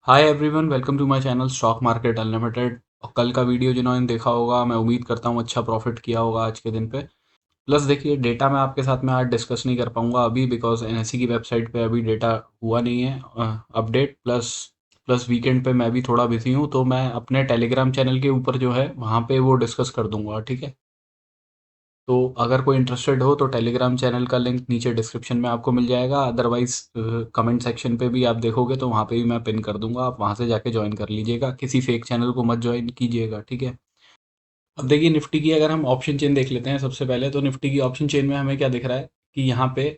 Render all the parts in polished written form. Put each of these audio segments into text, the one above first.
Hi everyone, welcome to my channel stock market unlimited. और कल का वीडियो जिन्होंने देखा होगा, मैं उम्मीद करता हूँ अच्छा प्रॉफिट किया होगा आज के दिन पे। प्लस देखिए, डेटा मैं आपके साथ में आज डिस्कस नहीं कर पाऊंगा अभी, बिकॉज एनएसई की वेबसाइट पे अभी डेटा हुआ नहीं है अपडेट। प्लस प्लस वीकेंड पे मैं भी थोड़ा बिजी हूँ, तो मैं अपने टेलीग्राम चैनल के ऊपर जो है वहाँ पे वो डिस्कस कर दूंगा, ठीक है। तो अगर कोई इंटरेस्टेड हो तो टेलीग्राम चैनल का लिंक नीचे डिस्क्रिप्शन में आपको मिल जाएगा, अदरवाइज कमेंट सेक्शन पे भी आप देखोगे तो वहाँ पे भी मैं पिन कर दूंगा, आप वहाँ से जाके ज्वाइन कर लीजिएगा, किसी फेक चैनल को मत ज्वाइन कीजिएगा, ठीक है। अब देखिए, निफ्टी की अगर हम ऑप्शन चेन देख लेते हैं सबसे पहले, तो निफ्टी की ऑप्शन चेन में हमें क्या दिख रहा है कि यहाँ पे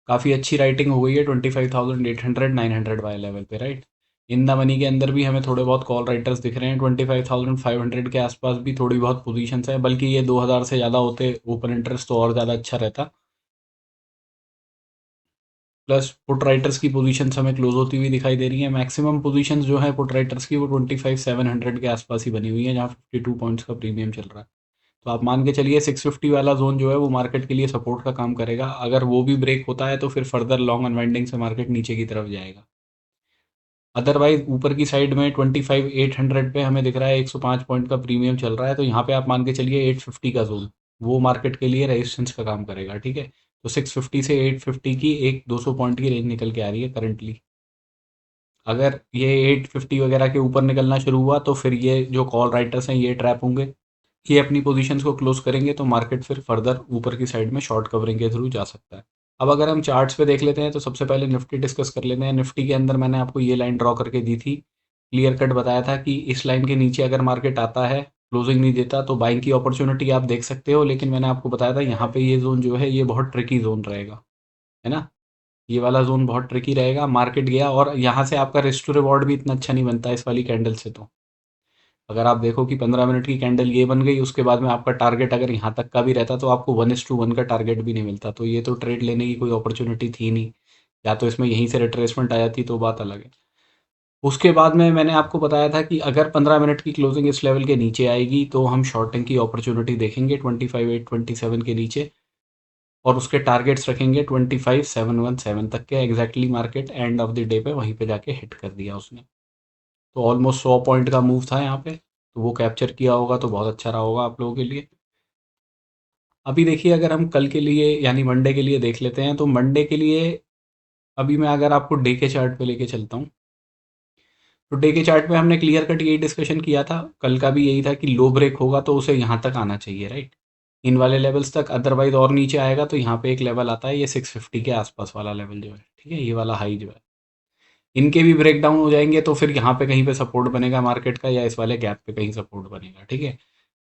काफ़ी अच्छी राइटिंग हो गई है 25,800 900 वाले लेवल पे, राइट। इन द मनी के अंदर भी हमें थोड़े बहुत कॉल राइटर्स दिख रहे हैं, 25,500 के आसपास भी थोड़ी बहुत पोजीशंस है, बल्कि ये 2,000 से ज़्यादा होते ओपन इंटरेस्ट तो और ज़्यादा अच्छा रहता। प्लस पुट राइटर्स की पोजीशंस हमें क्लोज होती हुई दिखाई दे रही है। मैक्सिमम पोजीशंस जो है पुट राइटर्स की वो 25,700 के आसपास ही बनी हुई है, जहाँ 52 पॉइंट्स का प्रीमियम चल रहा है। तो आप मान के चलिए 650 वाला जोन जो है वो मार्केट के लिए सपोर्ट का काम करेगा। अगर वो भी ब्रेक होता है तो फिर फर्दर लॉन्ग अनवाइंडिंग से मार्केट नीचे की तरफ जाएगा। अदरवाइज ऊपर की साइड में 25,800 पे हमें दिख रहा है 105 पॉइंट का प्रीमियम चल रहा है, तो यहाँ पे आप मान के चलिए 850 का जोन वो मार्केट के लिए रेजिस्टेंस का काम करेगा, ठीक है। तो 650 से 850 की एक 200 पॉइंट की रेंज निकल के आ रही है करंटली। अगर ये 850 वगैरह के ऊपर निकलना शुरू हुआ तो फिर ये जो कॉल राइटर्स हैं ये ट्रैप होंगे, ये अपनी पोजीशंस को क्लोज करेंगे, तो मार्केट फिर फर्दर ऊपर की साइड में शॉर्ट कवरिंग के थ्रू जा सकता है। अब अगर हम चार्ट्स पे देख लेते हैं तो सबसे पहले निफ्टी डिस्कस कर लेते हैं। निफ्टी के अंदर मैंने आपको ये लाइन ड्रॉ करके दी थी, क्लियर कट बताया था कि इस लाइन के नीचे अगर मार्केट आता है, क्लोजिंग नहीं देता, तो बाइंग की अपॉर्चुनिटी आप देख सकते हो। लेकिन मैंने आपको बताया था यहाँ पे ये जोन जो है ये बहुत ट्रिकी जोन रहेगा, है ना। ये वाला जोन बहुत ट्रिकी रहेगा। मार्केट गया और यहाँ से आपका रिस्क टू रिवॉर्ड भी इतना अच्छा नहीं बनता इस वाली कैंडल से। तो अगर आप देखो कि 15 मिनट की कैंडल ये बन गई, उसके बाद में आपका टारगेट अगर यहाँ तक का भी रहता तो आपको 1:1 का टारगेट भी नहीं मिलता, तो ये तो ट्रेड लेने की कोई अपॉर्चुनिटी थी नहीं। या तो इसमें यहीं से रिट्रेसमेंट आ जाती तो बात अलग है। उसके बाद में मैंने आपको बताया था कि अगर 15 मिनट की क्लोजिंग इस लेवल के नीचे आएगी तो हम शॉर्टिंग की अपॉर्चुनिटी देखेंगे 25,827 के नीचे, और उसके टारगेट्स रखेंगे 25,717 तक के। Exactly market end of the day पे वहीं पे जाके हिट कर दिया उसने। तो ऑलमोस्ट 100 पॉइंट का मूव था यहाँ पे, तो वो कैप्चर किया होगा तो बहुत अच्छा रहा होगा आप लोगों के लिए। अभी देखिए, अगर हम कल के लिए यानी मंडे के लिए देख लेते हैं, तो मंडे के लिए अभी मैं अगर आपको डे के चार्ट पे लेके चलता हूँ, तो डे के चार्ट पे हमने क्लियर कट यही डिस्कशन किया था, कल का भी यही था कि लो ब्रेक होगा तो उसे यहाँ तक आना चाहिए, राइट। इन वाले लेवल्स तक, अदरवाइज और नीचे आएगा तो यहाँ पे एक लेवल आता है ये 650 के आसपास वाला लेवल जो है, ठीक है, ये वाला हाई जो है। इनके भी ब्रेक डाउन हो जाएंगे तो फिर यहाँ पे कहीं पे सपोर्ट बनेगा मार्केट का, या इस वाले गैप पे कहीं सपोर्ट बनेगा, ठीक है।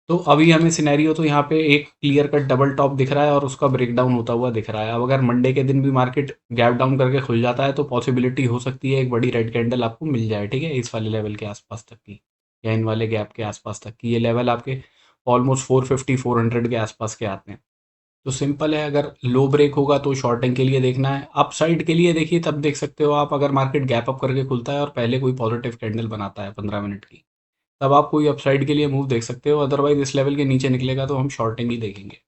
तो अभी हमें सिनेरियो तो यहाँ पे एक क्लियर कट डबल टॉप दिख रहा है और उसका ब्रेकडाउन होता हुआ दिख रहा है। अब अगर मंडे के दिन भी मार्केट गैप डाउन करके खुल जाता है तो पॉसिबिलिटी हो सकती है एक बड़ी रेड कैंडल आपको मिल जाए, ठीक है, इस वाले लेवल के आसपास तक की, या इन वाले गैप के आसपास तक की। ये लेवल आपके ऑलमोस्ट 450 400 के आसपास के आते हैं। तो सिंपल है, अगर लो ब्रेक होगा तो शॉर्टिंग के लिए देखना है। अप साइड के लिए देखिए तब देख सकते हो आप, अगर मार्केट गैप अप करके खुलता है और पहले कोई पॉजिटिव कैंडल बनाता है 15 मिनट की, तब आप कोई अपसाइड के लिए मूव देख सकते हो। अदरवाइज इस लेवल के नीचे निकलेगा तो हम शॉर्टिंग ही देखेंगे।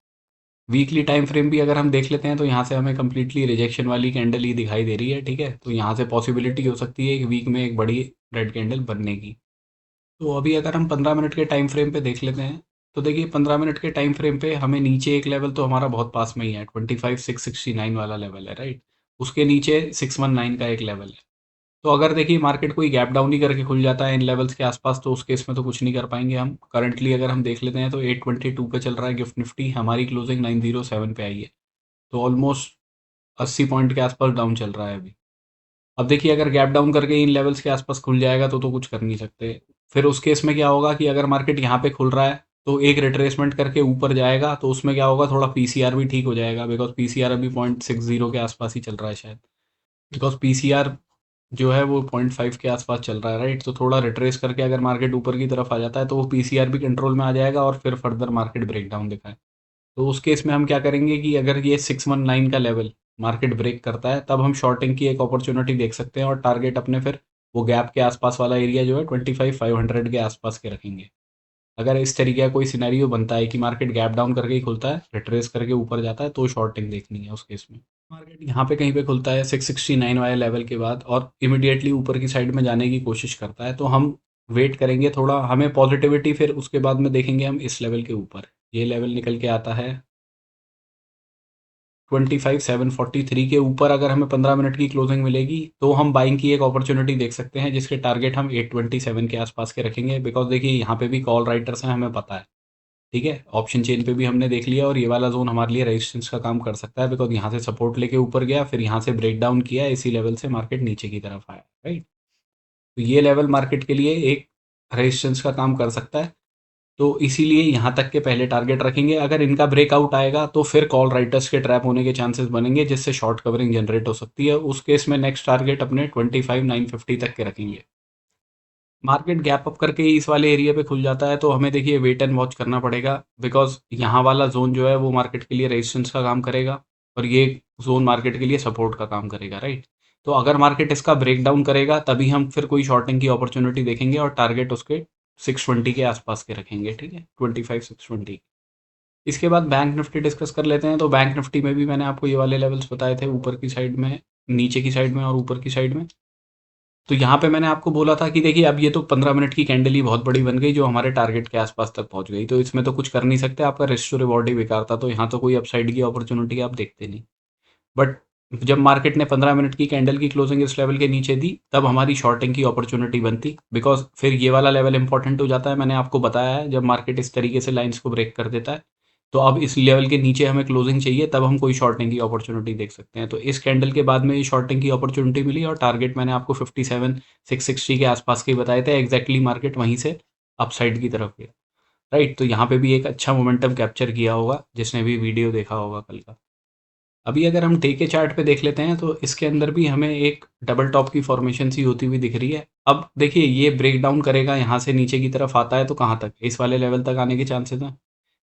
वीकली टाइम फ्रेम भी अगर हम देख लेते हैं तो यहाँ से हमें कंप्लीटली रिजेक्शन वाली कैंडल ही दिखाई दे रही है, ठीक है। तो यहाँ से पॉसिबिलिटी हो सकती है एक वीक में एक बड़ी रेड कैंडल बनने की। तो अभी अगर हम 15 मिनट के टाइम फ्रेम पे देख लेते हैं, तो देखिए 15 मिनट के टाइम फ्रेम पे हमें नीचे एक लेवल तो हमारा बहुत पास में ही है, 25,669 वाला लेवल है, राइट। उसके नीचे 619 का एक लेवल है। तो अगर देखिए मार्केट कोई गैप डाउन ही करके खुल जाता है इन लेवल्स के आसपास, तो उस केस में तो कुछ नहीं कर पाएंगे हम। करंटली अगर हम देख लेते हैं तो 822 पे चल रहा है गिफ्ट निफ्टी, हमारी क्लोजिंग 907 पे आई है। तो ऑलमोस्ट 80 पॉइंट के आसपास डाउन चल रहा है अभी। अब देखिए, अगर गैप डाउन करके इन लेवल्स के आसपास खुल जाएगा तो कुछ कर नहीं सकते। फिर उस केस में क्या होगा कि अगर मार्केट यहाँ पे खुल रहा है तो एक रिट्रेसमेंट करके ऊपर जाएगा, तो उसमें क्या होगा, थोड़ा पीसीआर भी ठीक हो जाएगा, बिकॉज पीसीआर अभी 0.60 के आसपास ही चल रहा है शायद। बिकॉज पीसीआर जो है वो 0.5 के आसपास चल रहा है, राइट। तो थोड़ा रिट्रेस करके अगर मार्केट ऊपर की तरफ आ जाता है तो वो पीसीआर भी कंट्रोल में आ जाएगा और फिर फर्दर मार्केट ब्रेकडाउन दिखाए। तो उस केस में हम क्या करेंगे कि अगर ये 619 का लेवल मार्केट ब्रेक करता है तब हम शॉर्टिंग की एक अपॉर्चुनिटी देख सकते हैं, और टारगेट अपने फिर वो गैप के आसपास वाला एरिया जो है 25,500 के आसपास के रखेंगे। अगर इस तरीके का कोई सिनेरियो बनता है कि मार्केट गैप डाउन करके ही खुलता है, रिट्रेस करके ऊपर जाता है, तो शॉर्टिंग देखनी है उस केस में। मार्केट यहाँ पे कहीं पे खुलता है 669 वाले लेवल के बाद और इमिडिएटली ऊपर की साइड में जाने की कोशिश करता है, तो हम वेट करेंगे थोड़ा, हमें पॉजिटिविटी फिर उसके बाद में देखेंगे हम इस लेवल के ऊपर। ये लेवल निकल के आता है 25,743 के ऊपर। अगर हमें 15 मिनट की क्लोजिंग मिलेगी तो हम बाइंग की एक अपॉर्चुनिटी देख सकते हैं, जिसके टारगेट हम 827 के आसपास के रखेंगे। बिकॉज देखिए यहाँ पे भी कॉल राइटर्स हैं, हमें पता है, ठीक है। ऑप्शन चेन पे भी हमने देख लिया और ये वाला जोन हमारे लिए रेजिस्टेंस का काम कर सकता है, बिकॉज यहाँ से सपोर्ट लेके ऊपर गया, फिर यहाँ से ब्रेक डाउन किया, इसी लेवल से मार्केट नीचे की तरफ आया, राइट। तो ये लेवल मार्केट के लिए एक रेजिस्टेंस का काम कर सकता है, तो इसीलिए यहाँ तक के पहले टारगेट रखेंगे। अगर इनका ब्रेकआउट आएगा तो फिर कॉल राइटर्स के ट्रैप होने के चांसेस बनेंगे, जिससे शॉर्ट कवरिंग जनरेट हो सकती है। उस केस में नेक्स्ट टारगेट अपने 25,950 तक के रखेंगे। मार्केट गैप अप करके ही इस वाले एरिया पे खुल जाता है, तो हमें देखिए वेट एंड वॉच करना पड़ेगा, बिकॉज यहाँ वाला जोन जो है वो मार्केट के लिए रेजिस्टेंस का काम करेगा और ये जोन मार्केट के लिए सपोर्ट का काम करेगा, राइट। तो अगर मार्केट इसका ब्रेक डाउन करेगा तभी हम फिर कोई शॉर्टिंग की अपॉर्चुनिटी देखेंगे और टारगेट उसके 620 के आसपास के रखेंगे, ठीक है, 25,620। इसके बाद बैंक निफ्टी डिस्कस कर लेते हैं। तो बैंक निफ्टी में भी मैंने आपको ये वाले लेवल्स बताए थे, ऊपर की साइड में, नीचे की साइड में और ऊपर की साइड में। तो यहाँ पे मैंने आपको बोला था कि देखिए अब ये तो 15 मिनट की कैंडल ही बहुत बड़ी बन गई, जो हमारे टारगेट के आसपास तक पहुंच गई, तो इसमें तो कुछ कर नहीं सकते, आपका रिस्क टू रिवॉर्ड ही बेकार था, तो यहाँ तो कोई अपसाइड की अपॉर्चुनिटी आप देखते नहीं। बट जब मार्केट ने 15 मिनट की कैंडल की क्लोजिंग इस लेवल के नीचे दी, तब हमारी शॉर्टिंग की अपॉर्चुनिटी बनती, बिकॉज फिर ये वाला लेवल इंपॉर्टेंट हो जाता है। मैंने आपको बताया है, जब मार्केट इस तरीके से लाइंस को ब्रेक कर देता है, तो अब इस लेवल के नीचे हमें क्लोजिंग चाहिए, तब हम कोई शॉर्टिंग की अपॉर्चुनिटी देख सकते हैं। तो इस कैंडल के बाद में ये शॉर्टिंग की अपॉर्चुनिटी मिली और टारगेट मैंने आपको 57,660 के आसपास के बताए थे, एग्जैक्टली मार्केट वहीं से अपसाइड की तरफ गया, राइट। तो यहाँ पे भी एक अच्छा मोमेंटम कैप्चर किया होगा जिसने भी वीडियो देखा होगा कल का। अभी अगर हम डे के चार्ट पे देख लेते हैं, तो इसके अंदर भी हमें एक डबल टॉप की फॉर्मेशन सी होती हुई दिख रही है। अब देखिए ये ब्रेक डाउन करेगा, यहाँ से नीचे की तरफ आता है तो कहाँ तक, इस वाले लेवल तक आने के चांसेस हैं।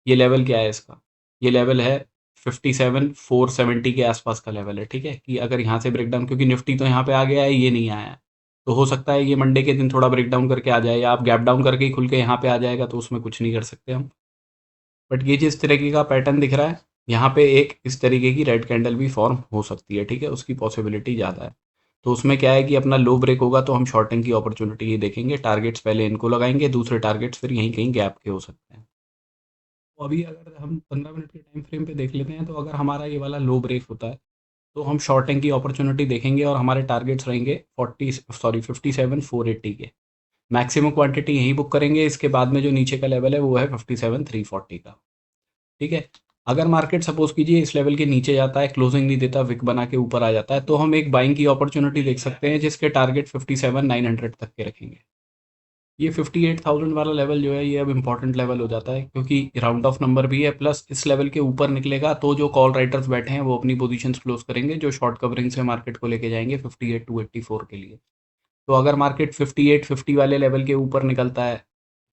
ये लेवल क्या है इसका, ये लेवल है 57,470 के आसपास का लेवल है, ठीक है। कि अगर यहाँ से ब्रेक डाउन, क्योंकि निफ्टी तो यहाँ पे आ गया है, ये नहीं आया है, तो हो सकता है ये मंडे के दिन थोड़ा ब्रेक डाउन करके आ जाए, या आप गैप डाउन करके ही खुल के यहाँ पे आ जाएगा, तो उसमें कुछ नहीं कर सकते हम। बट ये जिस तरीके का पैटर्न दिख रहा है, यहाँ पे एक इस तरीके की रेड कैंडल भी फॉर्म हो सकती है, ठीक है, उसकी पॉसिबिलिटी ज़्यादा है। तो उसमें क्या है कि अपना लो ब्रेक होगा तो हम शॉर्टिंग की अपॉर्चुनिटी ही देखेंगे, टारगेट्स पहले इनको लगाएंगे, दूसरे टारगेट्स फिर यहीं कहीं गैप के हो सकते हैं। तो अभी अगर हम 15 मिनट के टाइम फ्रेम पे देख लेते हैं, तो अगर हमारा ये वाला लो ब्रेक होता है तो हम शॉर्टिंग की अपॉर्चुनिटी देखेंगे और हमारे टारगेट्स रहेंगे 57,480 के। मैक्सिमम क्वांटिटी यहीं बुक करेंगे, इसके बाद में जो नीचे का लेवल है वो है 57,340 का, ठीक है। अगर मार्केट सपोज कीजिए इस लेवल के नीचे जाता है, क्लोजिंग नहीं देता, विक बना के ऊपर आ जाता है, तो हम एक बाइंग की अपॉर्चुनिटी देख सकते हैं, जिसके टारगेट 57,900 तक के रखेंगे। ये 58,000 वाला लेवल जो है ये अब इंपॉर्टेंट लेवल हो जाता है, क्योंकि राउंड ऑफ नंबर भी है, प्लस इस लेवल के ऊपर निकलेगा तो जो कॉल राइटर्स बैठे हैं वो अपनी पोजीशंस क्लोज करेंगे, जो शॉर्ट कवरिंग से मार्केट को लेके जाएंगे 58,284 के लिए। तो अगर मार्केट 5850 वाले लेवल के ऊपर निकलता है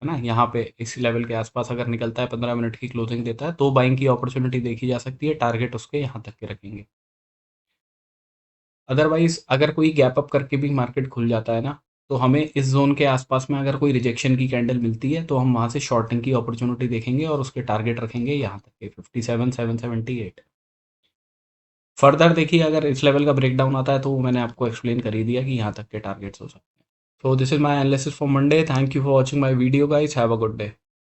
ना, यहाँ पे इस लेवल के आसपास अगर निकलता है, 15 मिनट की क्लोजिंग देता है, तो बाइंग की अपॉर्चुनिटी देखी जा सकती है, टारगेट उसके यहाँ तक के रखेंगे। अदरवाइज अगर कोई गैप अप करके भी मार्केट खुल जाता है ना, तो हमें इस जोन के आसपास में अगर कोई रिजेक्शन की कैंडल मिलती है, तो हम वहाँ से शॉर्टिंग की अपॉर्चुनिटी देखेंगे और उसके टारगेट रखेंगे यहाँ तक के 57,778। फर्दर देखिए अगर इस लेवल का ब्रेकडाउन आता है, तो वो मैंने आपको एक्सप्लेन कर ही दिया कि यहाँ तक के टारगेट्स हो सकते हैं। So this is my analysis for Monday. Thank you for watching my video, guys. Have a good day.